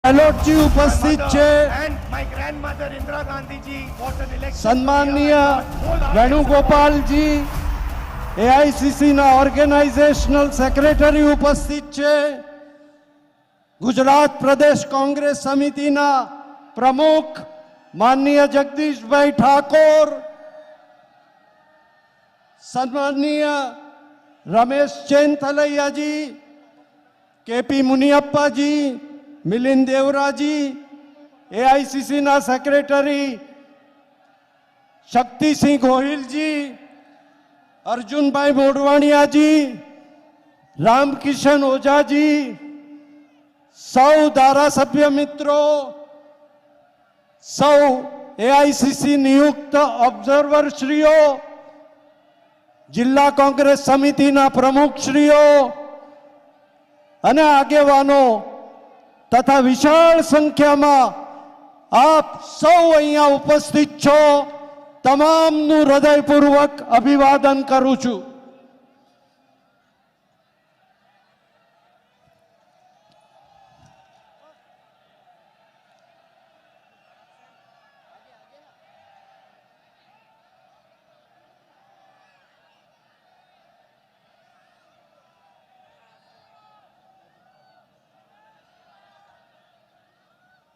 ગેહલોતજી ઉપસ્થિત છે. સન્માનીય વેણુગોપાલજી એઆઈસીસી ના ઓર્ગેનાઇઝેશનલ સેક્રેટરી ઉપસ્થિત છે. ગુજરાત પ્રદેશ કોંગ્રેસ સમિતિના પ્રમુખ માનનીય જગદીશભાઈ ઠાકોર, સન્માનીય રમેશ ચેનથલૈયાજી, કેપી મુનિયપ્પાજી, મિલિંદ દેવરાજી, એઆઈસીસી ના સેક્રેટરી શક્તિસિંહ ગોહિલજી, અર્જુનભાઈ મોડવાણિયાજી, રામકિશન ઓઝાજી, સૌ ધારાસભ્ય મિત્રો, સૌ એઆઈસીસી નિયુક્ત ઓબ્ઝર્વરશ્રીઓ, જિલ્લા કોંગ્રેસ સમિતિના પ્રમુખશ્રીઓ અને આગેવાનો તથા વિશાળ સંખ્યામાં આપ સૌ અહીંયા ઉપસ્થિત છો, તમામનું હૃદયપૂર્વક અભિવાદન કરું છું.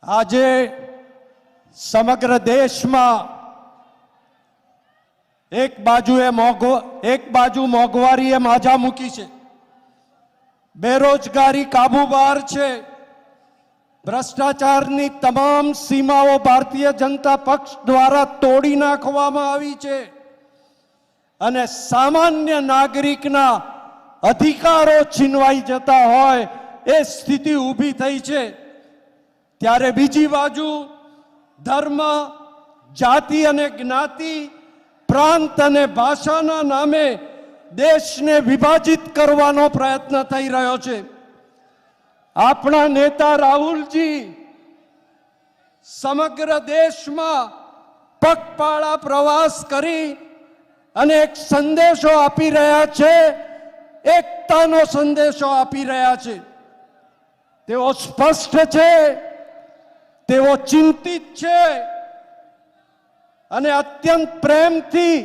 આજે સમગ્ર દેશમાં એક બાજુ મોંઘવારીએ માજા મૂકી છે, બેરોજગારી કાબુ બહાર છે, ભ્રષ્ટાચારની તમામ સીમાઓ ભારતીય જનતા પક્ષ દ્વારા તોડી નાખવામાં આવી છે અને સામાન્ય નાગરિકના અધિકારો છીનવાઈ જતા હોય એ સ્થિતિ ઊભી થઈ છે. ત્યારે બીજી બાજુ ધર્મ, જાતિ અને જ્ઞાતિ, પ્રાંત અને ભાષાના નામે દેશને વિભાજિત કરવાનો પ્રયત્ન થઈ રહ્યો છે. આપણા નેતા રાહુલજી સમગ્ર દેશમાં પગપાળા પ્રવાસ કરી અને એક સંદેશો આપી રહ્યા છે, એકતાનો સંદેશો આપી રહ્યા છે. તેઓ સ્પષ્ટ છે, તેઓ ચિંતિત છે અને અત્યંત પ્રેમથી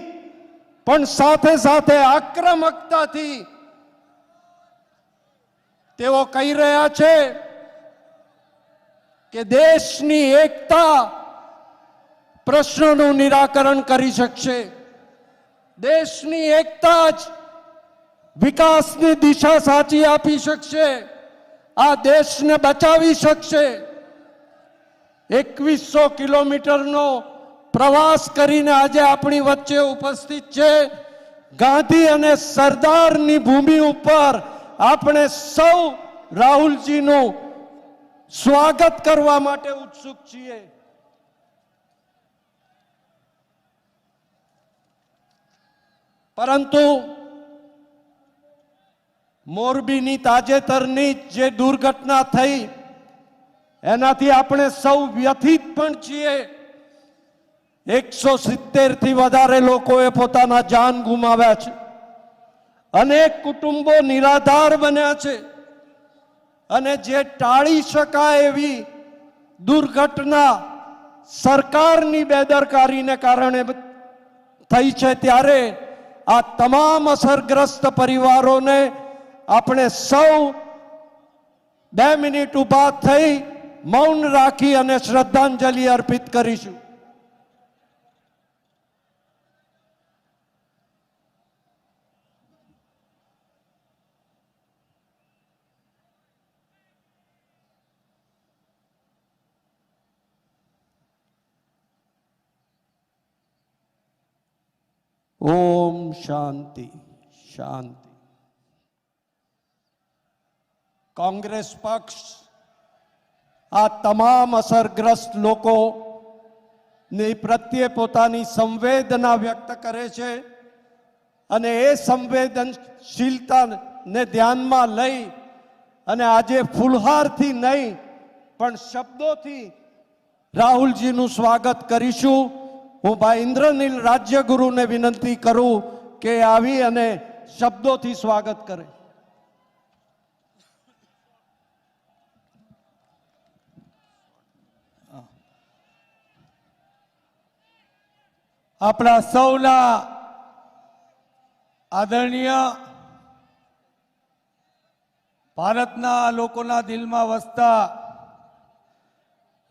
પણ સાથે સાથે આક્રમકતાથી તેઓ કહી રહ્યા છે કે દેશની એકતા પ્રશ્નોનું નિરાકરણ કરી શકશે, દેશની એકતા જ વિકાસની દિશા સાચી આપી શકશે, આ દેશને બચાવી શકશે. 2100 કિલોમીટરનો પ્રવાસ કરીને આજે આપણી વચ્ચે ઉપસ્થિત છે. ગાંધી અને સરદારની ભૂમિ ઉપર આપણે સૌ રાહુલજીનું સ્વાગત કરવા માટે ઉત્સુક છીએ. પરંતુ મોરબીની તાજેતરની જે દુર્ઘટના થઈ એનાથી આપણે સૌ વ્યથિત પણ છીએ. 170 થી વધારે લોકોએ પોતાના જાન ગુમાવ્યા છે, અનેક કુટુંબો નિરાધાર બન્યા છે અને જે ટાળી શકાય એવી દુર્ઘટના સરકારની બેદરકારીને કારણે થઈ છે, ત્યારે આ તમામ અસરગ્રસ્ત પરિવારોને આપણે સૌ 2 મિનિટ ઊભા થઈ મૌન રાખી અને શ્રદ્ધાંજલિ અર્પિત કરીશું. ઓમ શાંતિ શાંતિ. કોંગ્રેસ પક્ષ આ તમામ અસરગ્રસ્ત લોકોની પ્રત્યે પોતાની સંવેદના વ્યક્ત કરે છે અને એ સંવેદનશીલતાને ધ્યાનમાં લઈ અને આજે ફૂલહારથી નહીં પણ શબ્દોથી રાહુલજીનું સ્વાગત કરીશું. હું ભાઈ ઇન્દ્રનીલ રાજ્યગુરુને વિનંતી કરું કે આવી અને શબ્દોથી સ્વાગત કરે. આપણા સૌના આદરણીય ભારતના લોકોના દિલમાં વસતા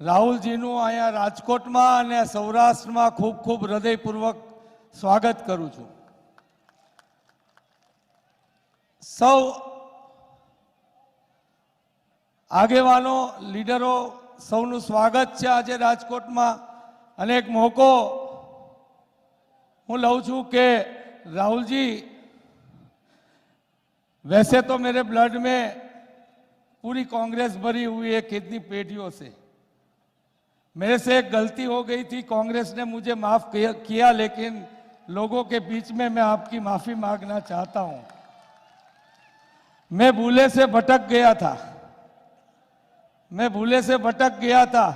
રાહુલજીનું અહીંયા રાજકોટમાં અને સૌરાષ્ટ્રમાં ખૂબ ખૂબ હૃદયપૂર્વક સ્વાગત કરું છું. સૌ આગેવાનો લીડરો સૌનું સ્વાગત છે આજે રાજકોટમાં. અને એક મોકો હું લઉં છું કે राहुल जी, वैसे तो मेरे ब्लड में पूरी कांग्रेस भरी हुई है कितनी पेटियों से. मेरे से एक गलती हो गई थी, कांग्रेस ने मुझे माफ किया, लेकिन लोगों के बीच में मैं आपकी माफी मांगना चाहता हूं. मैं भूले से भटक गया था,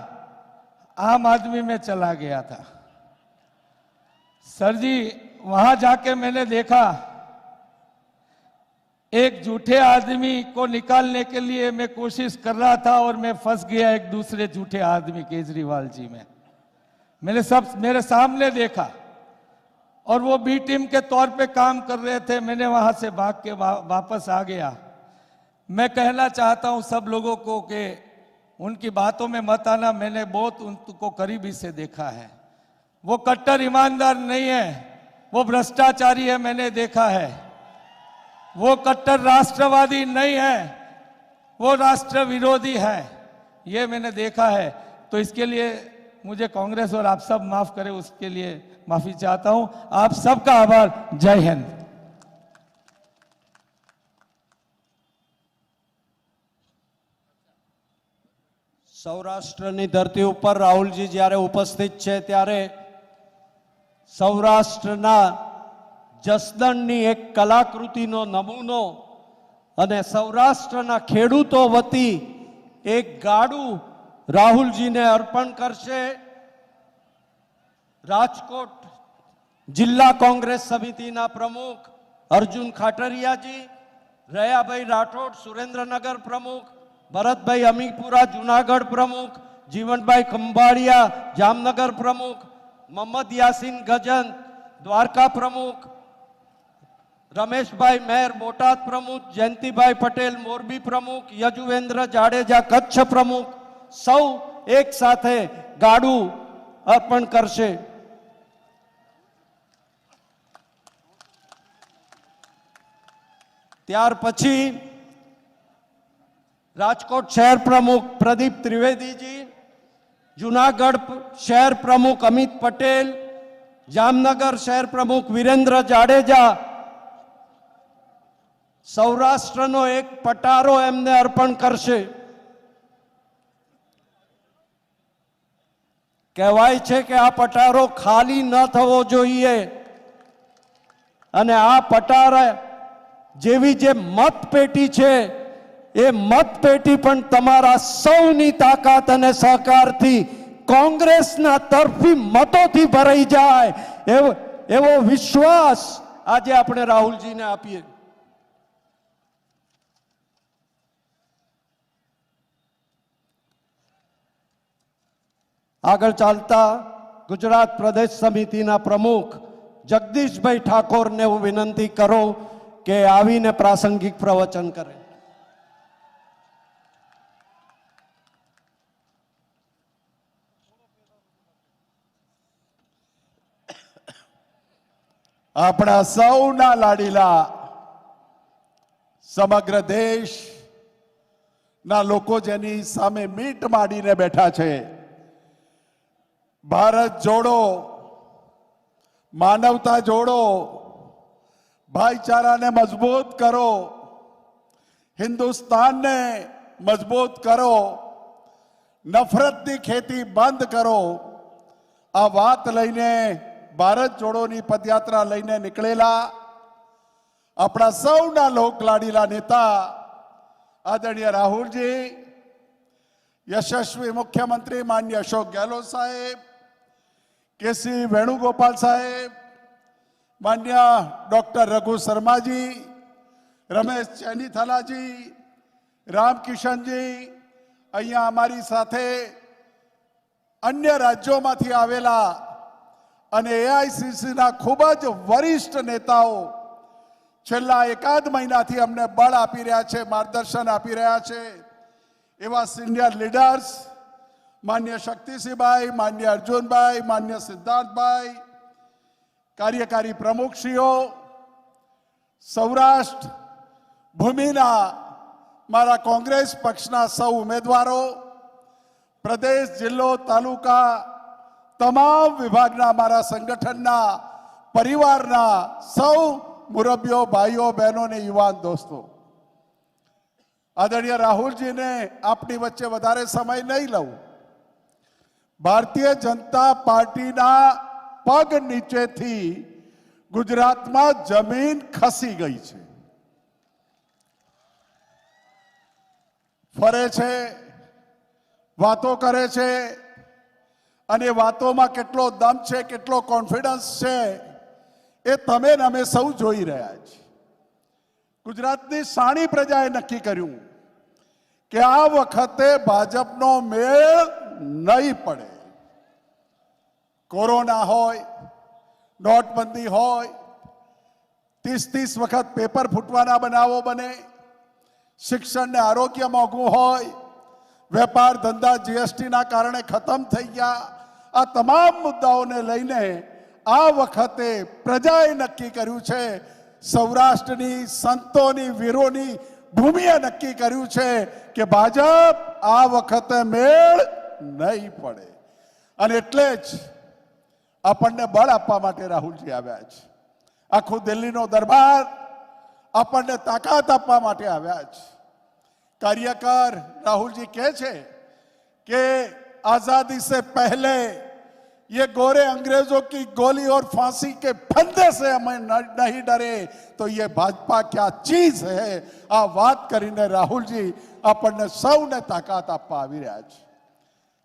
आम आदमी में चला गया था. सर जी, वहां जाके मैंने देखा एक झूठे आदमी को निकालने के लिए मैं कोशिश कर रहा था और मैं फंस गया एक दूसरे झूठे आदमी केजरीवाल जी में. मैंने सब मेरे सामने देखा और वो बी टीम के तौर पे काम कर रहे थे. मैंने वहां से भाग के वापस आ गया. मैं कहना चाहता हूं सब लोगों को कि उनकी बातों में मत आना. मैंने बहुत उनको करीबी से देखा है. वो कट्टर ईमानदार नहीं है, वो भ्रष्टाचारी है, मैंने देखा है. वो कट्टर राष्ट्रवादी नहीं है, वो राष्ट्र विरोधी है, ये मैंने देखा है. तो इसके लिए मुझे कांग्रेस और आप सब माफ करें, उसके लिए माफी चाहता हूं. आप सबका आभार. जय हिंद. સૌરાષ્ટ્રની ધરતી ઉપર રાહુલજી જ્યારે ઉપસ્થિત છે ત્યારે સૌરાષ્ટ્રના જસદણની એક કલાકૃતિનો નમૂનો અને સૌરાષ્ટ્રના ખેડૂતો વતી એક ગાડું રાહુલજીને અર્પણ કરશે. રાજકોટ જિલ્લા કોંગ્રેસ સમિતિના પ્રમુખ અર્જુન ખાટરિયાજી, રયાભાઈ રાઠોડ સુરેન્દ્રનગર પ્રમુખ, ભરતભાઈ અમીપુરા જુનાગઢ પ્રમુખ, જીવનભાઈ ખંભાળિયા જામનગર પ્રમુખ, મોહમ્મદ યાસીન ગજન દ્વારકા પ્રમુખ, રમેશભાઈ મેર બોટાદ પ્રમુખ, જયંતિભાઈ પટેલ મોરબી પ્રમુખ, યજુવેન્દ્ર જાડેજા કચ્છ પ્રમુખ, સૌ એક સાથે ગાડું અર્પણ કરશે. ત્યાર પછી राजकोट शहर प्रमुख प्रदीप त्रिवेदी जी, जूनागढ़ शहर प्रमुख अमित पटेल, जामनगर शहर प्रमुख वीरेंद्र जाडेजा, सौराष्ट्रनो एक पटारो एमने अर्पण करशे. कहेवाय छे के आ पटारो खाली न थवो जोईए अने आ पटारा जेवी जे मतपेटी छे ए मतपेटी पण तमारा सौनी ताकत अने सहकारथी कांग्रेसना तरफी मतोथी भराई जाय एवो विश्वास आजे आपणे राहुलजीने आपीए. आगळ चालता गुजरात प्रदेश समितिना प्रमुख जगदीशभाई ठाकोरने हूँ विनंती करो के आवीने प्रासंगिक प्रवचन करे. આપણા સૌના લાડીલા સમગ્ર દેશના લોકો જેની સામે મીટ માંડીને બેઠા છે, ભારત જોડો, માનવતા જોડો, ભાઈચારાને મજબૂત કરો, હિન્દુસ્તાનને મજબૂત કરો, નફરતની ખેતી બંધ કરો, આ વાત લઈને भारत जोड़ोनी पदयात्रा लईने निकलेला अपना सौना लोकलाडीला नेता आदरणीय राहुल जी, यशस्वी मुख्यमंत्री माननीय अशोक गहलोत साहेब, केसी वेणुगोपाल साहेब, माननीय डॉक्टर रघु शर्मा जी, रमेश चैनीथला जी, रामकिशन जी, अहींया अमारी साथे अन्य राज्योमांथी आवेला અને એઆઈસીસીના ખૂબ જ વરિષ્ઠ નેતાઓ છેલ્લા એકાદ મહિનાથી અમને બળ આપી રહ્યા છે, માર્ગદર્શન આપી રહ્યા છે. એવા સિનિયર લીડર્સ માન્ય શક્તિસિંહભાઈ, માન્ય અર્જુનભાઈ, માન્ય સિદ્ધાર્થભાઈ, કાર્યકારી પ્રમુખશ્રીઓ, સૌરાષ્ટ્ર ભૂમિના મારા કોંગ્રેસ પક્ષના સૌ ઉમેદવારો, પ્રદેશ, જિલ્લો, તાલુકા, તમામ વિભાગના મારા સંગઠનના પરિવારના સૌ મુરબ્બીઓ, ભાઈઓ, બહેનો ને યુવાન દોસ્તો, આદરણીય રાહુલજીને આપની વચ્ચે વધારે સમય નહીં લઉં. ભારતીય જનતા પાર્ટીના પગ નીચેથી ગુજરાતમાં જમીન ખસી ગઈ છે. ફરે છે, વાતો કરે છે, અને વાતોમાં કેટલો દમ છે, કેટલો કોન્ફિડન્સ છે, એ તમે ને અમે સૌ જોઈ રહ્યા છીએ. ગુજરાતની સાણી પ્રજાએ નક્કી કર્યું કે આ વખતે ભાજપનો મેળ નહીં પડે. કોરોના હોય, નોટબંધી હોય, 30 વખત પેપર ફૂટવાના બનાવો બને, શિક્ષણ ને આરોગ્ય મોંઘું હોય, વેપાર ધંધા જીએસટીના કારણે ખતમ થઈ ગયા, આ તમામ મુદ્દાઓને લઈને આ વખતે પ્રજાએ નક્કી કર્યું છે, સૌરાષ્ટ્રની સંતોની, વીરોની ભૂમિએ નક્કી કર્યું છે કે ભાજપ આ વખતે મેળ નહીં પડે. અને એટલે જ આપણને બળ આપવા માટે રાહુલજી આવ્યા છે. આખું દિલ્હીનો દરબાર આપણને તાકાત આપવા માટે આવ્યા છે. કાર્યકર राहुल जी કહે છે કે आजादी से पहले ये गोरे अंग्रेजों की गोली और फांसी के फंदे से हमें नहीं डरे तो ये भाजपा क्या चीज है. આ વાત કરીને રાહુલજી આપણને સૌને તાકાત આપવા આવી રહ્યા છે.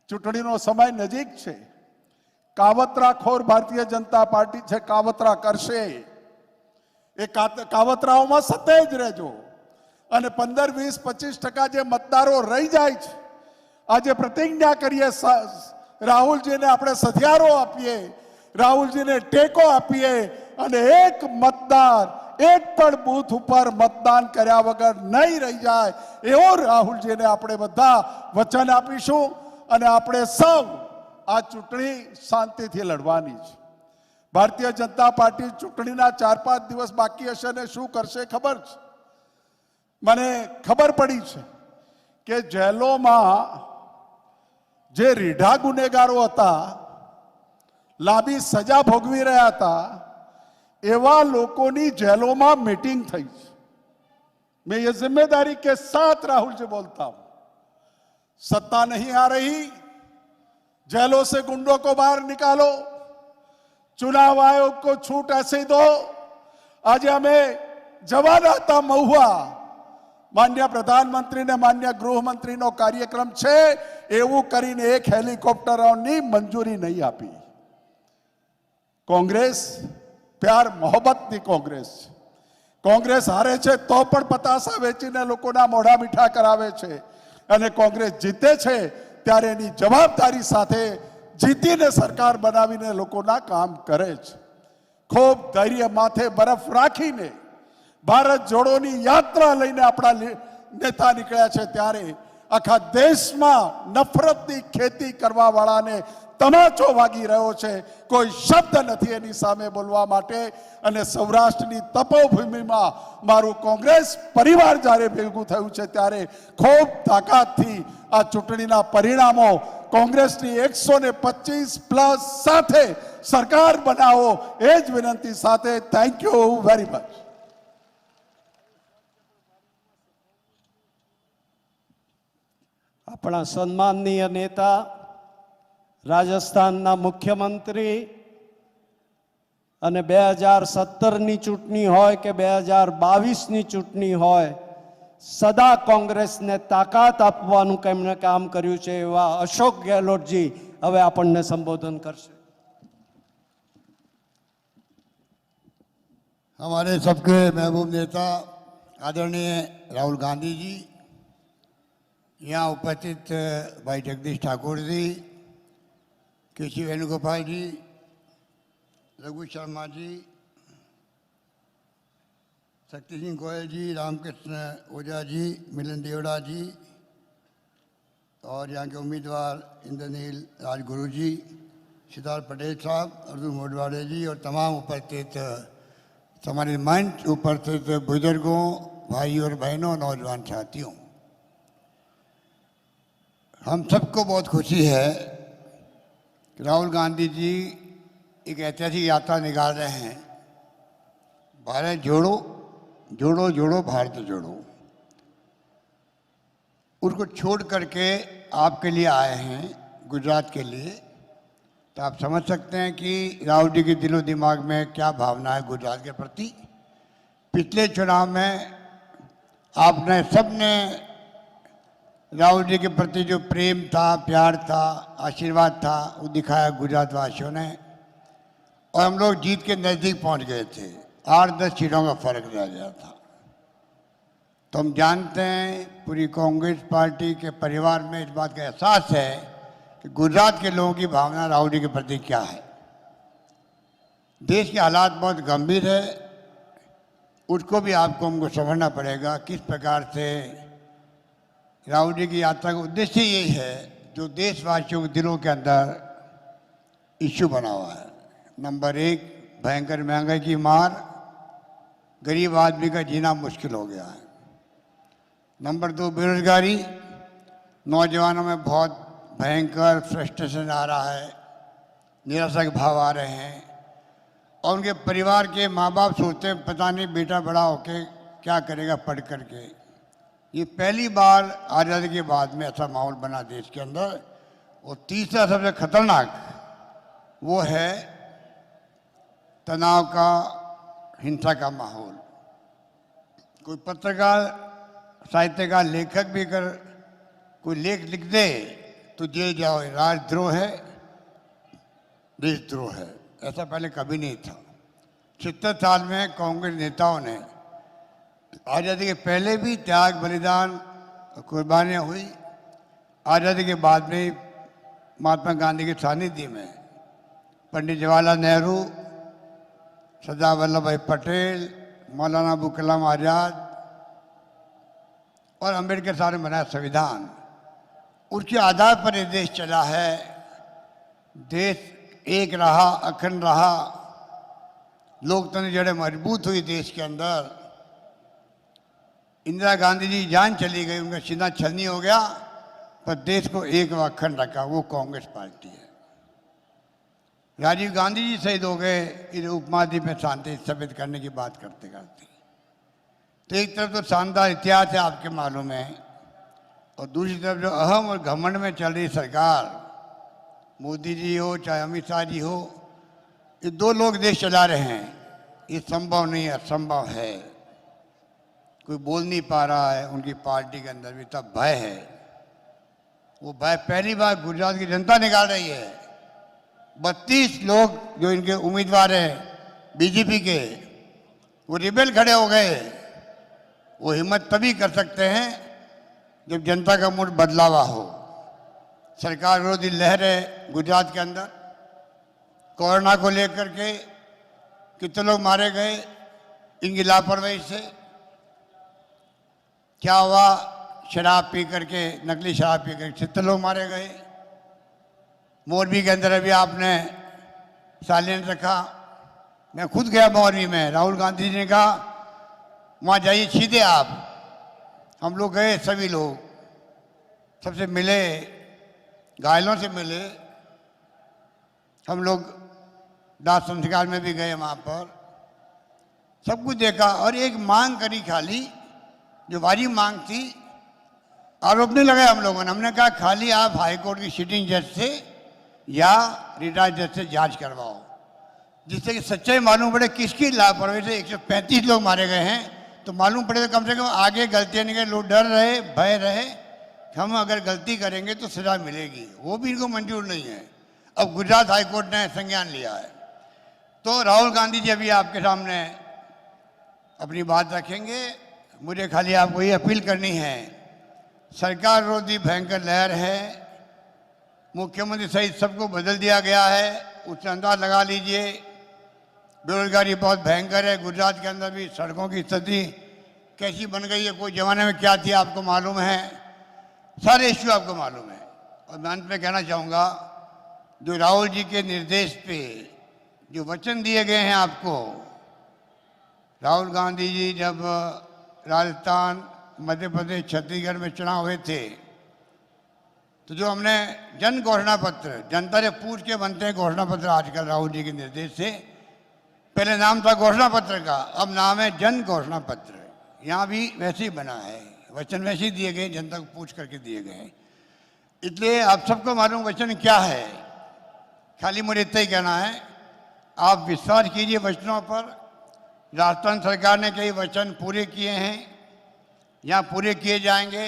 ચૂંટણીનો સમય નજીક છે. કાવતરાખોર ભારતીય જનતા પાર્ટી છે, કાવતરા કરશે. એ કાવતરાઓમાં સતેજ રહેજો અને 15, 20, 25% જે મતદારો રહી જાય છે, આજે પ્રતિજ્ઞા કરીએ, રાહુલજીને આપણે સધિયારો આપીએ, રાહુલજીને ટેકો આપીએ અને એક મતદાર એક પણ બૂથ ઉપર મતદાન કર્યા વગર નહીં રહી જાય એવો રાહુલજીને આપણે બધા વચન આપીશું. અને આપણે સૌ આ ચૂંટણી શાંતિથી લડવાની છે. ભારતીય જનતા પાર્ટી ચૂંટણીના 4-5 દિવસ બાકી હશે ને શું કરશે ખબર છે? મને ખબર પડી છે કે જેલોમાં જે રીઢા ગુનેગારો હતા, લાંબી સજા ભોગવી રહ્યા હતા, એવા લોકોની જેલોમાં મીટિંગ થઈ છે. मैं ये जिम्मेदारी के साथ राहुल जी बोलता हूं, सत्ता नहीं आ रही, जेलों से गुंडों को बाहर निकालो, चुनाव आयोग को छूट ऐसे दो. आज हमें जवाना था महुआ, माननीय प्रधानमंत्री ने माननीय गृहमंत्री नो कार्यक्रम છે એવું કરીને એક હેલિકોપ્ટરોની મંજૂરી નહીં આપી. કોંગ્રેસ પ્યાર મોહબ્બતની કોંગ્રેસ છે. કોંગ્રેસ હારે છે તો પણ પતાસા વેચીને લોકોના મોઢા મીઠા કરાવે છે, અને કોંગ્રેસ જીતે છે ત્યારે એની જવાબદારી સાથે જીતીને સરકાર બનાવીને લોકોના કામ કરે છે. ખૂબ ધૈર્ય માથે બરફ રાખીને ભારત જોડોની યાત્રા લઈને આપણા નેતા નીકળ્યા છે, ત્યારે આખા દેશમાં નફરતની ખેતી કરવા વાળાને તમાચો વાગી રહ્યો છે. કોઈ શબ્દ નથી એની સામે બોલવા માટે. અને સૌરાષ્ટ્રની તપોભૂમિમાં મારું કોંગ્રેસ પરિવાર જ્યારે ભેગું થયું છે ત્યારે ખૂબ તાકાતથી આ ચૂંટણીના પરિણામો કોંગ્રેસની 125+ સાથે સરકાર બનાવો એ જ વિનંતી સાથે થેન્ક યુ વેરી મચ. આપણા સન્માનનીય નેતા, રાજસ્થાનના મુખ્યમંત્રી, અને 2017ની ચૂંટણી હોય કે 2022ની ચૂંટણી હોય, સદા કોંગ્રેસને તાકાત આપવાનું કેમણે કામ કર્યું છે એવા અશોક ગેહલોતજી હવે આપણને સંબોધન કરશે. हमारे सबके महबूब नेता आदरणीय राहुल गांधी जी, यहाँ उपस्थित भाई जगदीश ठाकुर जी, केसी वेणुगोपाल जी, रघु शर्मा जी, शक्ति सिंह गोयल जी, रामकृष्ण ओझा जी, मिलन देवड़ा जी और यहाँ के उम्मीदवार इंद्रनील राजगुरु जी, सिद्धार्थ पटेल साहब, अर्जुन मोडवाड़े जी और तमाम उपस्थित सम्मानित मंच, उपस्थित बुजुर्गों, भाई और बहनों, नौजवान साथियों, हम सबको बहुत खुशी है कि राहुल गांधी जी एक ऐतिहासिक यात्रा निकाल रहे हैं, भारत जोड़ो, जोड़ो जोड़ो भारत जोड़ो। उसको छोड़ करके आपके लिए आए हैं, गुजरात के लिए। तो आप समझ सकते हैं कि राहुल जी के दिलो दिमाग में क्या भावना है गुजरात के प्रति। पिछले चुनाव में आपने सबने राहुल जी के प्रति जो प्रेम था, प्यार था, आशीर्वाद था, वो दिखाया गुजरात वासियों ने। और हम लोग जीत के नज़दीक पहुंच गए थे, 8-10 सीटों का फर्क रह गया था। तो हम जानते हैं, पूरी कांग्रेस पार्टी के परिवार में इस बात का एहसास है कि गुजरात के लोगों की भावना राहुल जी के प्रति क्या है। देश के हालात बहुत गंभीर है, उसको भी आपको हमको समझना पड़ेगा किस प्रकार से राहुल जी की यात्रा का उद्देश्य यही है जो देशवासियों के दिलों के अंदर इश्यू बना हुआ है। नंबर 1, भयंकर महंगाई की मार, गरीब आदमी का जीना मुश्किल हो गया है। नंबर 2, बेरोजगारी, नौजवानों में बहुत भयंकर फ्रस्ट्रेशन आ रहा है, निराशा के भाव आ रहे हैं और उनके परिवार के माँ बाप सोचते हैं पता नहीं बेटा बड़ा होके क्या करेगा पढ़ करके। ये पहली बार आज़ादी के बाद में ऐसा माहौल बना देश के अंदर। और तीसरा सबसे खतरनाक वो है तनाव का, हिंसा का माहौल। कोई पत्रकार, साहित्यकार, लेखक भी अगर कोई लेख लिख दे तो जेल जाओ, राजद्रोह है, देशद्रोह है। ऐसा पहले कभी नहीं था। 70 साल में कांग्रेस नेताओं ने, आज़ादी के पहले भी त्याग, बलिदान, कुर्बानियाँ हुई। आज़ादी के बाद में महात्मा गांधी के सानिध्य में पंडित जवाहरलाल नेहरू, सरदार वल्लभ भाई पटेल, मौलाना अबुल कलाम आज़ाद और अम्बेडकर साहब ने बनाया संविधान, उसके आधार पर ये देश चला है। देश एक रहा, अखंड रहा, लोकतंत्र जड़ें मजबूत हुई देश के अंदर। इंदिरा गांधी जी जान चली गई, उनका सीना छलनी हो गया, पर देश को एक व अखंड रखा वो कांग्रेस पार्टी है। राजीव गांधी जी शहीद हो गए इस उपमहाद्वीप में शांति स्थापित करने की बात करते करते। तो एक तरफ तो शानदार इतिहास है आपके मालूम है, और दूसरी तरफ जो अहम और घमंड में चल रही सरकार, मोदी जी हो चाहे अमित शाह जी हो, ये 2 लोग देश चला रहे हैं। ये संभव नहीं है, असंभव है। कोई बोल नहीं पा रहा है, उनकी पार्टी के अंदर भी तब भय है। वो भय पहली बार गुजरात की जनता निकाल रही है। 32 लोग जो इनके उम्मीदवार हैं बीजेपी के, वो रिबेल खड़े हो गए। वो हिम्मत तभी कर सकते हैं जब जनता का मूड बदलावा हो। सरकार विरोधी लहरें गुजरात के अंदर, कोरोना को लेकर के कितने लोग मारे गए इनकी लापरवाही से। क्या हुआ, शराब पी करके, नकली शराब पी करके कितने लोग मारे गए। मोरबी के अंदर अभी आपने सालियन रखा, मैं खुद गया मोरबी में, राहुल गांधी जी ने कहा वहाँ जाइए सीधे आप। हम लोग गए, सभी लोग सबसे मिले, घायलों से मिले, हम लोग दाह संस्कार में भी गए, वहाँ पर सब कुछ देखा। और एक मांग करी खाली, जो वाजिब मांग थी, आरोप नहीं लगाया हम लोगों ने। हमने कहा खाली आप हाई कोर्ट की सिटिंग जज से या रिटायर्ड जज से जांच करवाओ, जिससे कि सच्चाई मालूम पड़े किसकी लापरवाही से 135 लोग मारे गए हैं। तो मालूम पड़े तो कम से कम आगे गलतियाँ नहीं करें, लोग डर रहे, भय रहे कि हम अगर गलती करेंगे तो सजा मिलेगी। वो भी इनको मंजूर नहीं है। अब गुजरात हाई कोर्ट ने संज्ञान लिया है। तो राहुल गांधी जी अभी आपके सामने अपनी बात रखेंगे। मुझे खाली आपको ये अपील करनी है, सरकार विरोधी भयंकर लहर है, मुख्यमंत्री सहित सबको बदल दिया गया है, उससे अंदाज लगा लीजिए बेरोजगारी बहुत भयंकर है। गुजरात के अंदर भी सड़कों की स्थिति कैसी बन गई है, कोई जमाने में क्या थी आपको मालूम है, सारे इश्यू आपको मालूम है। और मैं अंत में कहना चाहूँगा, जो राहुल जी के निर्देश पे जो वचन दिए गए हैं आपको, राहुल गांधी जी जब राजस्थान, मध्य प्रदेश, छत्तीसगढ़ में चुनाव हुए थे, तो जो हमने जन घोषणा पत्र, जनता से पूछ के बनते हैं घोषणा पत्र आजकल राहुल जी के निर्देश से, पहले नाम था घोषणा पत्र का, अब नाम है जन घोषणा पत्र। यहाँ भी वैसे ही बना है, वचन वैसे ही दिए गए, जनता को पूछ करके दिए गए। इसलिए आप सबको मालूम वचन क्या है, खाली मुझे इतना ही कहना है, आप विश्वास कीजिए वचनों पर। राजस्थान सरकार ने कई वचन पूरे किए हैं, यहाँ पूरे किए जाएंगे।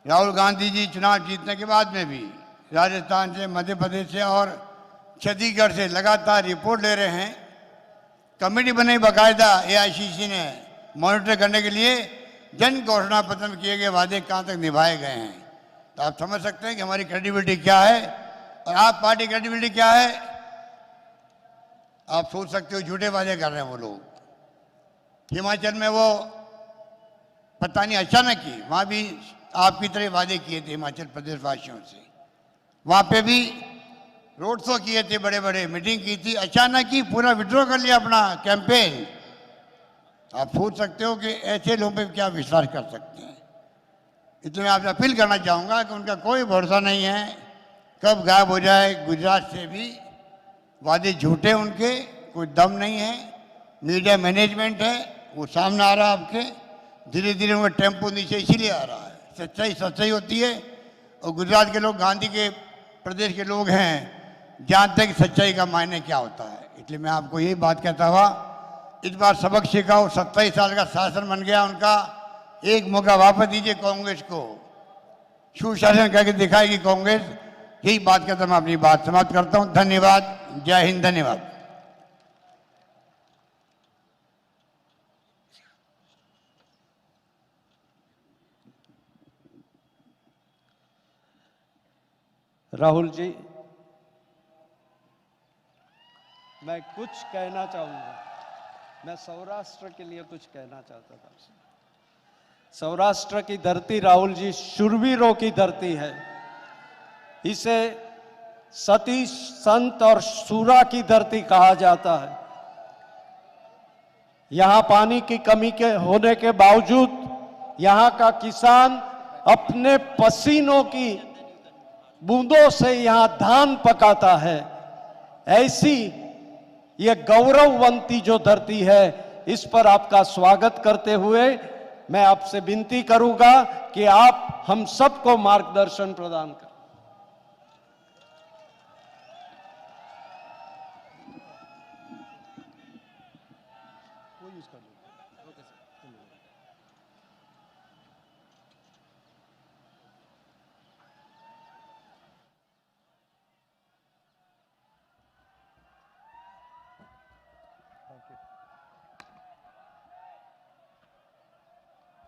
राहुल गांधी जी चुनाव जीतने के बाद में भी राजस्थान से, मध्य प्रदेश से और छत्तीसगढ़ से लगातार रिपोर्ट ले रहे हैं। कमेटी बनाई बाकायदा एआईसीसी ने मॉनिटर करने के लिए, जन घोषणा पत्र में किए गए वादे कहाँ तक निभाए गए हैं। तो आप समझ सकते हैं कि हमारी क्रेडिबिलिटी क्या है और आप पार्टी क्रेडिबिलिटी क्या है। आप सोच सकते हो झूठे वादे कर रहे हैं वो लोग। हिमाचल में वो पता नहीं अचानक ही, वहाँ भी आपकी तरह वादे किए थे हिमाचल प्रदेश वासियों से, वहाँ पे भी रोड शो किए थे, बड़े बड़े मीटिंग की थी, अचानक ही पूरा विड्रॉ कर लिया अपना कैंपेन। आप सोच सकते हो कि ऐसे लोगों पे क्या विश्वास कर सकते हैं। इसलिए मैं आपसे अपील करना चाहूँगा कि उनका कोई भरोसा नहीं है, कब गायब हो जाए। गुजरात से भी वादे झूठे, उनके कोई दम नहीं है, मीडिया मैनेजमेंट है, वो सामने आ रहा है आपके। धीरे धीरे उनका टेम्पो नीचे इसीलिए आ रहा है। सच्चाई सच्चाई होती है, और गुजरात के लोग, गांधी के प्रदेश के लोग हैं, जानते हैं कि सच्चाई का मायने क्या होता है। इसलिए मैं आपको यही बात कहता हुआ, इस बार सबक सिखाओ। 27 साल का शासन बन गया उनका, एक मौका वापस दीजिए कांग्रेस को, सुशासन करके दिखाएगी कांग्रेस। यही बात कहता मैं अपनी बात समाप्त करता हूँ। धन्यवाद, जय हिंद, धन्यवाद। राहुल जी, मैं कुछ कहना चाहूँगा। मैं सौराष्ट्र के लिए कुछ कहना चाहता था आपसे। सौराष्ट्र की धरती राहुल जी शूरवीरों की धरती है। इसे सती, संत और सूरा की धरती कहा जाता है। यहाँ पानी की कमी के होने के बावजूद यहाँ का किसान अपने पसीनों की बूंदों से यहाँ धान पकाता है। ऐसी ये गौरववंती जो धरती है, इस पर आपका स्वागत करते हुए मैं आपसे विनती करूंगा कि आप हम सबको मार्गदर्शन प्रदान करें।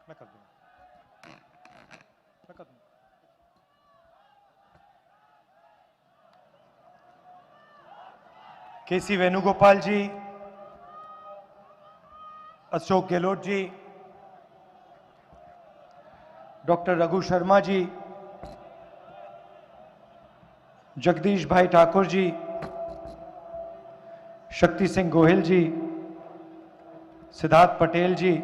मैं कर दूंगा, मैं कर दूंगा। केसी वेणुगोपाल जी, अशोक गहलोत जी, डॉक्टर रघु शर्मा जी, जगदीश भाई ठाकुर जी, शक्ति सिंह गोहिल जी, सिद्धार्थ पटेल जी,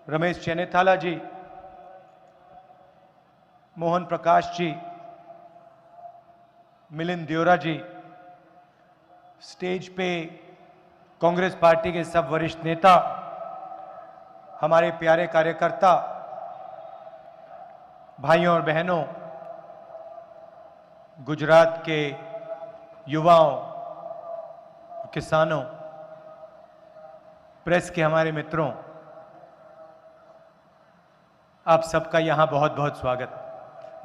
रमेश चेनेथाला जी, मोहन प्रकाश जी, मिलिंद दियोरा जी, स्टेज पे कांग्रेस पार्टी के सब वरिष्ठ नेता, हमारे प्यारे कार्यकर्ता, भाइयों और बहनों, गुजरात के युवाओं, किसानों, प्रेस के हमारे मित्रों, आप सबका यहां बहुत बहुत स्वागत,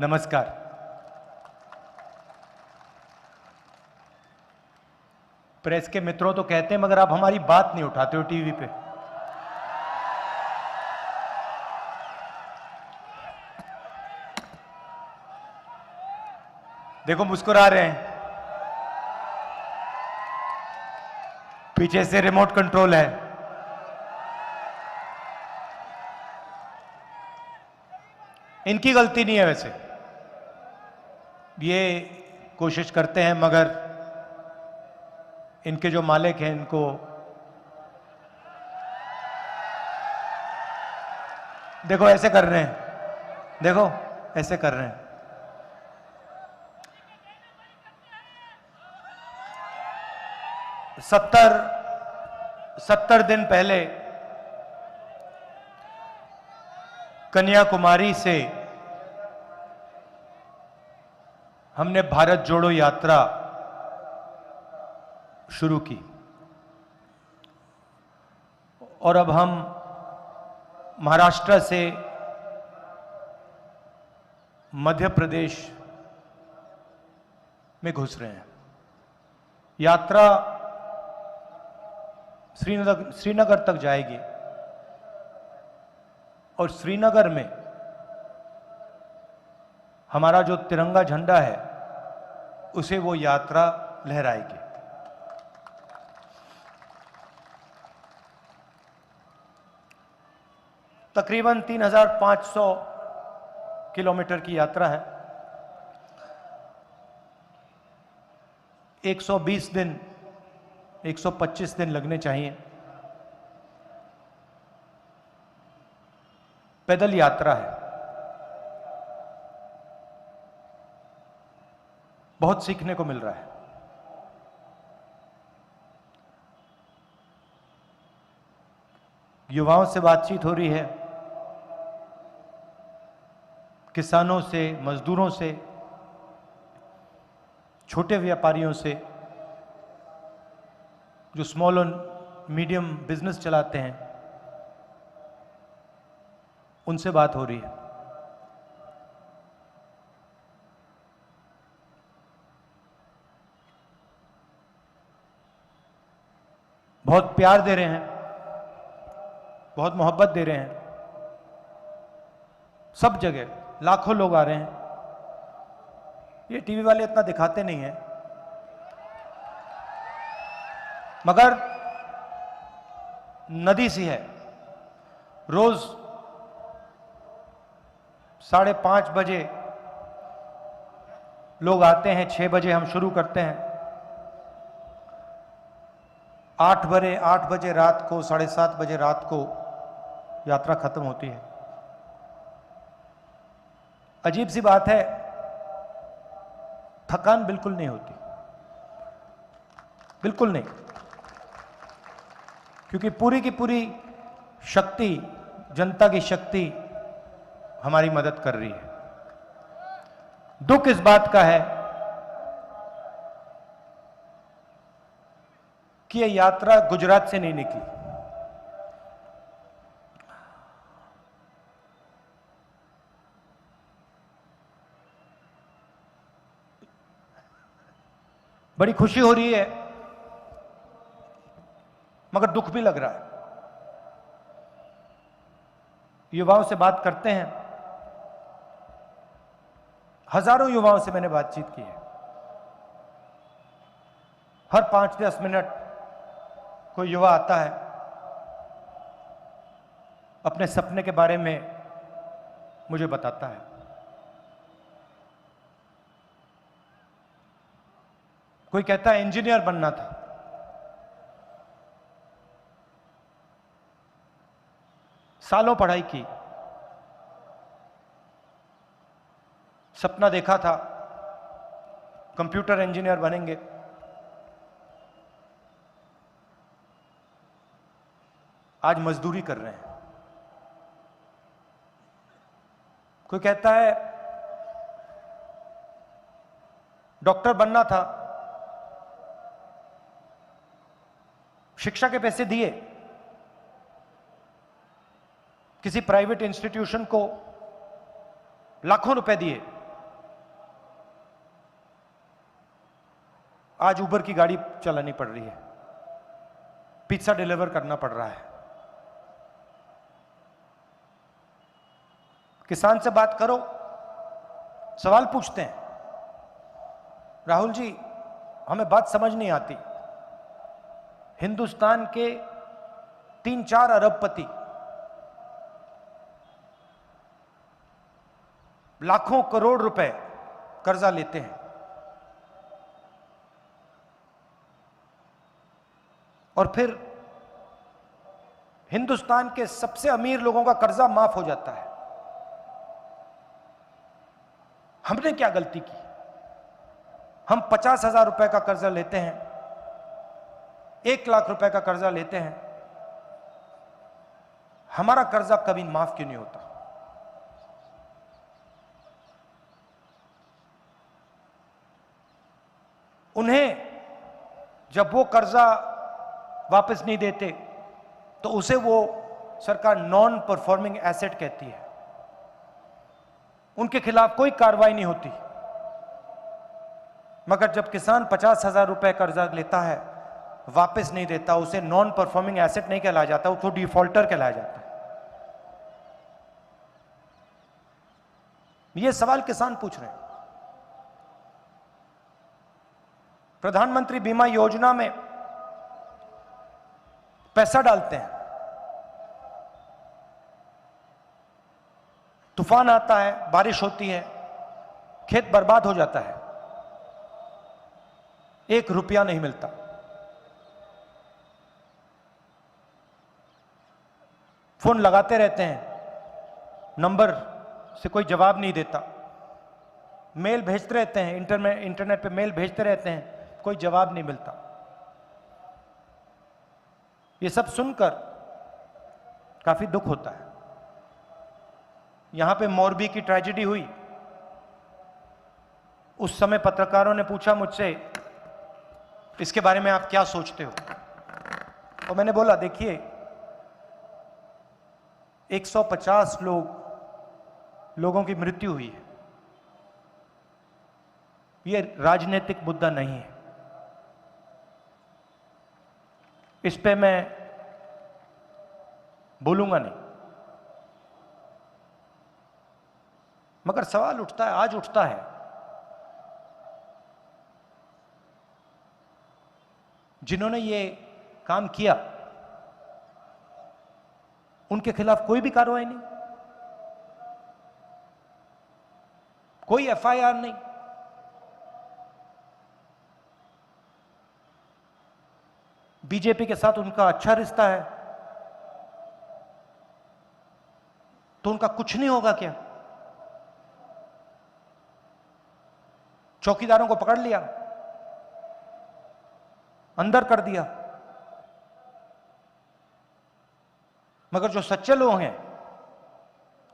नमस्कार। प्रेस के मित्रों तो कहते हैं, मगर आप हमारी बात नहीं उठाते हो टीवी पे। देखो मुस्कुरा रहे हैं। पीछे से रिमोट कंट्रोल है। इनकी गलती नहीं है वैसे, ये कोशिश करते हैं मगर इनके जो मालिक हैं इनको देखो ऐसे कर रहे हैं, देखो ऐसे कर रहे हैं। सत्तर दिन पहले कन्याकुमारी से हमने भारत जोड़ो यात्रा शुरू की और अब हम महाराष्ट्र से मध्य प्रदेश में घुस रहे हैं। यात्रा श्रीनगर तक जाएगी और श्रीनगर में हमारा जो तिरंगा झंडा है उसे वो यात्रा लहराएगी। तकरीबन 3,500 किलोमीटर की यात्रा है। 120 दिन 125 दिन लगने चाहिए। पैदल यात्रा है। बहुत सीखने को मिल रहा है। युवाओं से बातचीत हो रही है, किसानों से, मजदूरों से, छोटे व्यापारियों से, जो स्मॉल और मीडियम बिजनेस चलाते हैं, उनसे बात हो रही है। बहुत प्यार दे रहे हैं, बहुत मोहब्बत दे रहे हैं। सब जगह लाखों लोग आ रहे हैं। ये टीवी वाले इतना दिखाते नहीं हैं, मगर नदी सी है। रोज 5:30 बजे लोग आते हैं, 6 बजे हम शुरू करते हैं, 8 बजे रात को, 7:30 बजे रात को यात्रा खत्म होती है। अजीब सी बात है, थकान बिल्कुल नहीं होती, बिल्कुल नहीं, क्योंकि पूरी की पूरी शक्ति, जनता की शक्ति हमारी मदद कर रही है। दुख इस बात का है कि यह यात्रा गुजरात से नहीं निकली। बड़ी खुशी हो रही है, मगर दुख भी लग रहा है। युवाओं से बात करते हैं, हजारों युवाओं से मैंने बातचीत की है। हर 5-10 मिनट कोई युवा आता है, अपने सपने के बारे में मुझे बताता है। कोई कहता है इंजीनियर बनना था, सालों पढ़ाई की, सपना देखा था कंप्यूटर इंजीनियर बनेंगे, आज मजदूरी कर रहे हैं। कोई कहता है डॉक्टर बनना था, शिक्षा के पैसे दिए, किसी प्राइवेट इंस्टीट्यूशन को लाखों रुपए दिए, आज उबर की गाड़ी चलानी पड़ रही है, पिज्जा डिलीवर करना पड़ रहा है। किसान से बात करो, सवाल पूछते हैं, राहुल जी हमें बात समझ नहीं आती, हिंदुस्तान के 3-4 अरबपति लाखों करोड़ रुपए कर्जा लेते हैं और फिर हिंदुस्तान के सबसे अमीर लोगों का कर्जा माफ हो जाता है। हमने क्या गलती की? हम 50,000 रुपए का कर्जा लेते हैं, 1 लाख रुपए का कर्जा लेते हैं, हमारा कर्जा कभी माफ क्यों नहीं होता? उन्हें जब वो कर्जा वापस नहीं देते तो उसे वो सरकार नॉन परफॉर्मिंग एसेट कहती है, उनके खिलाफ कोई कार्रवाई नहीं होती। मगर जब किसान 50,000 रुपए कर्जा लेता है, वापस नहीं देता, उसे नॉन परफॉर्मिंग एसेट नहीं कहलाया जाता, उसको डिफॉल्टर कहलाया जाता है। यह सवाल किसान पूछ रहे हैं। प्रधानमंत्री बीमा योजना में पैसा डालते हैं, तूफान आता है, बारिश होती है, खेत बर्बाद हो जाता है, 1 रुपया नहीं मिलता। फोन लगाते रहते हैं, नंबर से कोई जवाब नहीं देता, मेल भेजते रहते हैं, इंटरनेट पे मेल भेजते रहते हैं, कोई जवाब नहीं मिलता। ये सब सुनकर काफी दुख होता है। यहां पे मोरबी की ट्रेजेडी हुई, उस समय पत्रकारों ने पूछा मुझसे इसके बारे में आप क्या सोचते हो, और मैंने बोला देखिए 150 लोगों की मृत्यु हुई है, यह राजनीतिक मुद्दा नहीं है, इस पे मैं बोलूंगा नहीं। मगर सवाल उठता है, आज उठता है, जिन्होंने ये काम किया उनके खिलाफ कोई भी कार्रवाई नहीं, कोई एफआईआर नहीं। बीजेपी के साथ उनका अच्छा रिश्ता है तो उनका कुछ नहीं होगा क्या? चौकीदारों को पकड़ लिया, अंदर कर दिया, मगर जो सच्चे लोग हैं,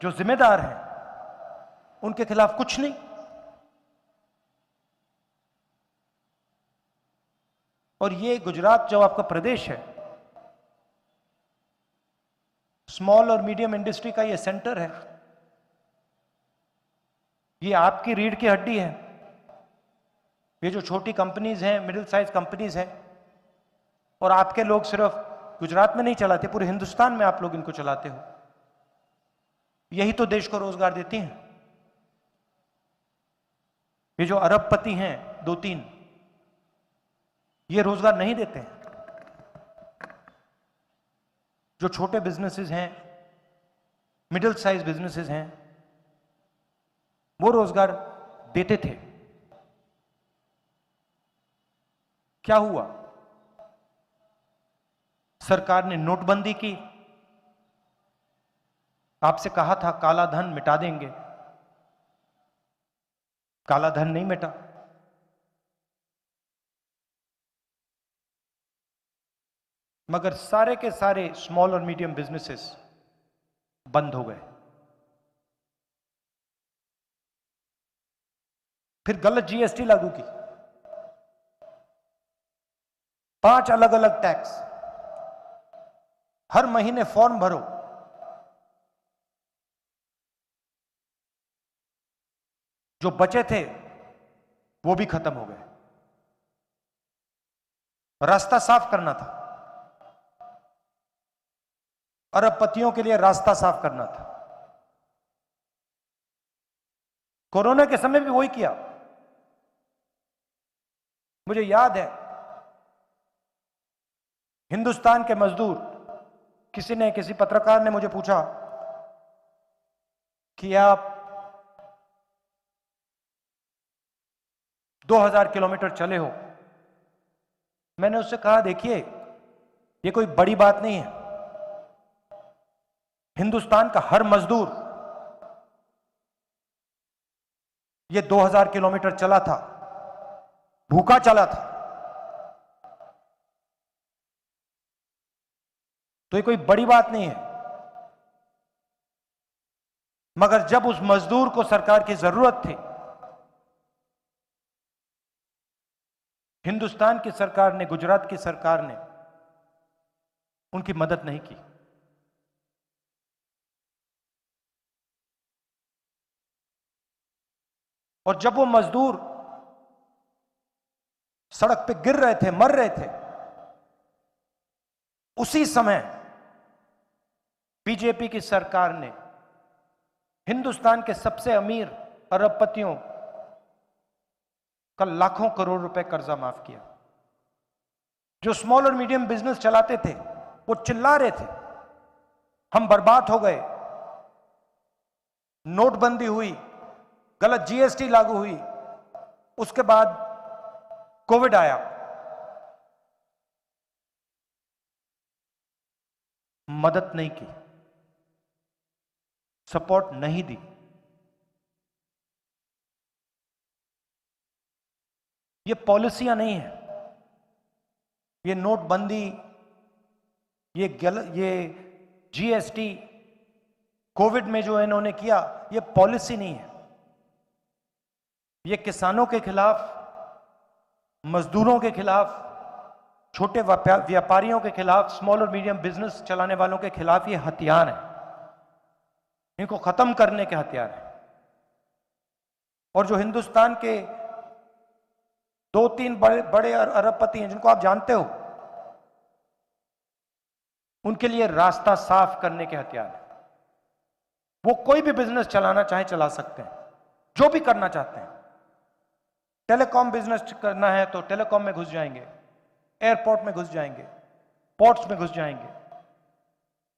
जो जिम्मेदार हैं, उनके खिलाफ कुछ नहीं। और ये गुजरात जो आपका प्रदेश है, स्मॉल और मीडियम इंडस्ट्री का ये सेंटर है, ये आपकी रीढ़ की हड्डी है। ये जो छोटी कंपनीज हैं, मिडिल साइज कंपनीज हैं, और आपके लोग सिर्फ गुजरात में नहीं चलाते, पूरे हिंदुस्तान में आप लोग इनको चलाते हो। यही तो देश को रोजगार देती हैं। ये जो अरबपति हैं 2-3, ये रोजगार नहीं देते हैं। जो छोटे बिजनेसेस हैं, मिडिल साइज बिजनेसेस हैं, वो रोजगार देते थे। क्या हुआ? सरकार ने नोटबंदी की, आपसे कहा था काला धन मिटा देंगे, काला धन नहीं मिटा। मगर सारे के सारे स्मॉल और मीडियम बिजनेसेस बंद हो गए। फिर गलत जीएसटी लागू की, 5 अलग अलग टैक्स, हर महीने फॉर्म भरो, जो बचे थे वो भी खत्म हो गए। रास्ता साफ करना था, अरबपतियों के लिए रास्ता साफ करना था। कोरोना के समय भी वही किया। मुझे याद है हिंदुस्तान के मजदूर, किसी पत्रकार ने मुझे पूछा कि आप 2000 किलोमीटर चले हो। मैंने उससे कहा, देखिए ये कोई बड़ी बात नहीं है। हिंदुस्तान का हर मजदूर ये 2000 किलोमीटर चला था, भूखा चला था। तो ये कोई बड़ी बात नहीं है। मगर जब उस मजदूर को सरकार की जरूरत थी, हिंदुस्तान की सरकार ने, गुजरात की सरकार ने उनकी मदद नहीं की। और जब वो मजदूर सड़क पे गिर रहे थे, मर रहे थे, उसी समय बीजेपी की सरकार ने हिंदुस्तान के सबसे अमीर अरबपतियों का लाखों करोड़ रुपए कर्जा माफ किया। जो स्मॉल और मीडियम बिजनेस चलाते थे वो चिल्ला रहे थे, हम बर्बाद हो गए, नोटबंदी हुई, गलत जीएसटी लागू हुई, उसके बाद कोविड आया, मदद नहीं की, सपोर्ट नहीं दी। ये पॉलिसियां नहीं है, ये नोटबंदी, ये जीएसटी, कोविड में जो इन्होंने किया, ये पॉलिसी नहीं है। ये किसानों के खिलाफ, मजदूरों के खिलाफ, छोटे व्यापारियों के खिलाफ, स्मॉल और मीडियम बिजनेस चलाने वालों के खिलाफ ये हथियार है, इनको खत्म करने के हथियार है। और जो हिंदुस्तान के 2-3 बड़े अरबपति हैं जिनको आप जानते हो, उनके लिए रास्ता साफ करने के हथियार है। वो कोई भी बिजनेस चलाना चाहे चला सकते हैं, जो भी करना चाहते हैं। टेलीकॉम बिजनेस करना है तो टेलीकॉम में घुस जाएंगे, एयरपोर्ट में घुस जाएंगे, पोर्ट्स में घुस जाएंगे,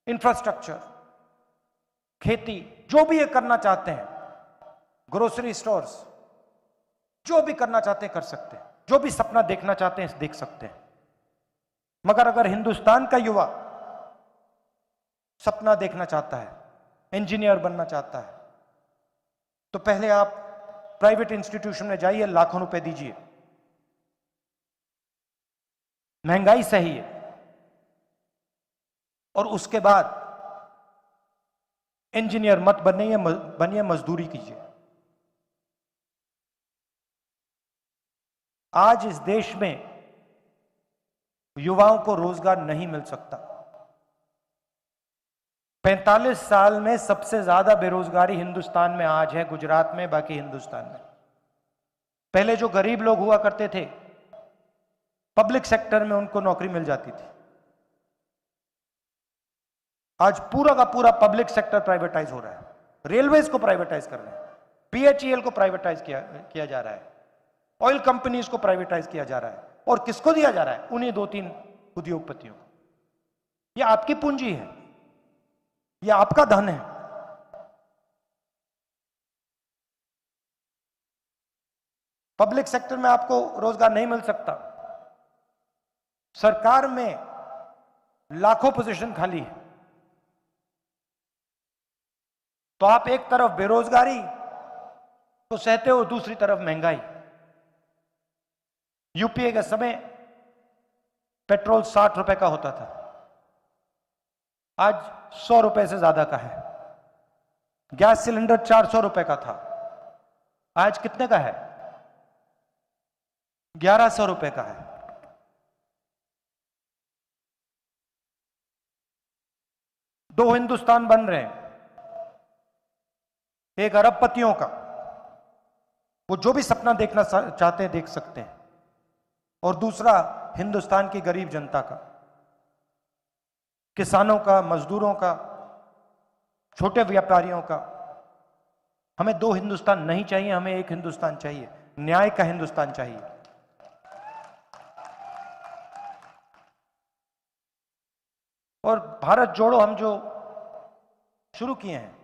इंफ्रास्ट्रक्चर, खेती, जो भी ये करना चाहते हैं, ग्रोसरी स्टोर्स, जो भी करना चाहते हैं कर सकते हैं, जो भी सपना देखना चाहते हैं देख सकते हैं। मगर अगर हिंदुस्तान का युवा सपना देखना चाहता है, इंजीनियर बनना चाहता है, तो पहले आप प्राइवेट इंस्टीट्यूशन में जाइए, लाखों रुपए दीजिए, महंगाई सही है, और उसके बाद इंजीनियर मत बनिए, मजदूरी कीजिए। आज इस देश में युवाओं को रोजगार नहीं मिल सकता। 45 साल में सबसे ज्यादा बेरोजगारी हिंदुस्तान में आज है, गुजरात में, बाकी हिंदुस्तान में। पहले जो गरीब लोग हुआ करते थे, पब्लिक सेक्टर में उनको नौकरी मिल जाती थी। आज पूरा का पूरा पब्लिक सेक्टर प्राइवेटाइज हो रहा है, रेलवेज को प्राइवेटाइज कर रहे हैं, बीएचईएल को प्राइवेटाइज किया जा रहा है, ऑयल कंपनीज को प्राइवेटाइज किया जा रहा है। और किसको दिया जा रहा है? उन्हीं 2-3 उद्योगपतियों को। यह आपकी पूंजी है, यह आपका धन है। पब्लिक सेक्टर में आपको रोजगार नहीं मिल सकता। सरकार में लाखों पोजीशन खाली है, तो आप एक तरफ बेरोजगारी तो सहते हो, दूसरी तरफ महंगाई। यूपीए के समय पेट्रोल 60 रुपए का होता था, आज 100 रुपए से ज्यादा का है। गैस सिलेंडर 400 रुपए का था, आज कितने का है? 1100 रुपए का है। दो हिंदुस्तान बन रहे हैं, एक अरबपतियों का, वो जो भी सपना देखना चाहते हैं देख सकते हैं, और दूसरा हिंदुस्तान की गरीब जनता का, किसानों का, मजदूरों का, छोटे व्यापारियों का। हमें 2 हिंदुस्तान नहीं चाहिए, हमें एक हिंदुस्तान चाहिए, न्याय का हिंदुस्तान चाहिए। और भारत जोड़ो हम जो शुरू किए हैं,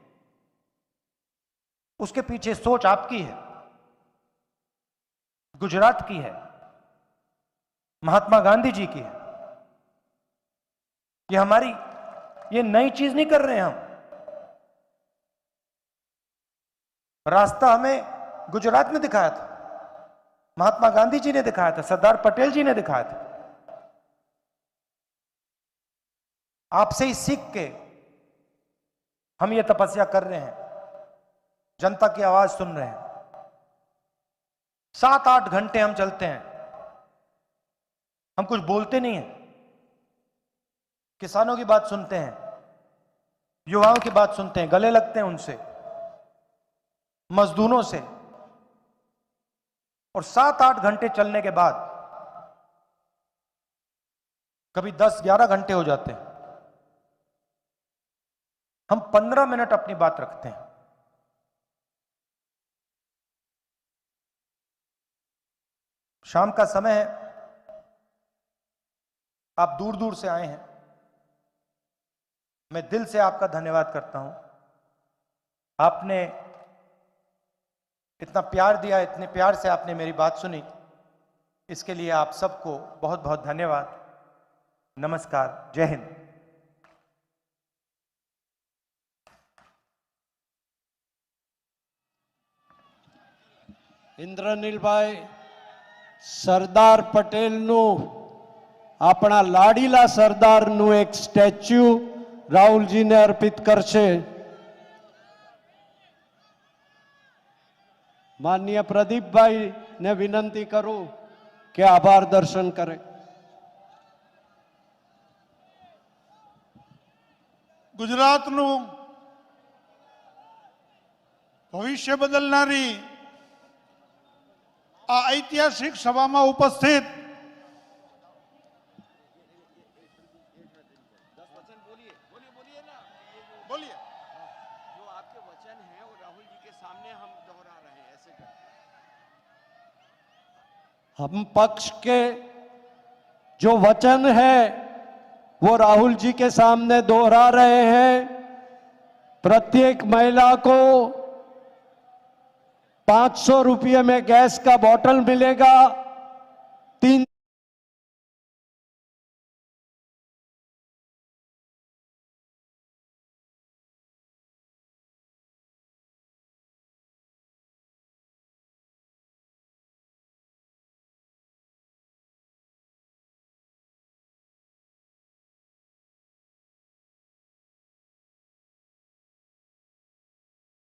उसके पीछे सोच आपकी है, गुजरात की है, महात्मा गांधी जी की है। ये हमारी, ये नई चीज नहीं कर रहे हैं हम। रास्ता हमें गुजरात ने दिखाया था, महात्मा गांधी जी ने दिखाया था, सरदार पटेल जी ने दिखाया था। आपसे ही सीख के हम ये तपस्या कर रहे हैं, जनता की आवाज सुन रहे हैं। 7-8 घंटे हम चलते हैं, हम कुछ बोलते नहीं हैं, किसानों की बात सुनते हैं, युवाओं की बात सुनते हैं, गले लगते हैं उनसे, मजदूरों से। और 7-8 घंटे चलने के बाद कभी 10-11 घंटे हो जाते हैं, हम 15 मिनट अपनी बात रखते हैं। शाम का समय है, आप दूर दूर से आए हैं, मैं दिल से आपका धन्यवाद करता हूं। आपने इतना प्यार दिया, इतने प्यार से आपने मेरी बात सुनी, इसके लिए आप सबको बहुत बहुत धन्यवाद। नमस्कार, जय हिंद। ઇન્દ્રનીલભાઈ, સરદાર પટેલનું, આપણા લાડીલા સરદારનું એક સ્ટેચ્યુ રાહુલજીને અર્પિત કરશે. માનનીય પ્રદીપભાઈને વિનંતી કરું કે આભાર દર્શન કરે. ગુજરાતનું ભવિષ્ય બદલનારી આ ઐતિહાસિક સભામાં ઉપસ્થિત हम पक्ष के जो वचन है वो राहुल जी के सामने दोहरा रहे हैं. प्रत्येक महिला को 500 रुपये में गैस का बोतल मिलेगा.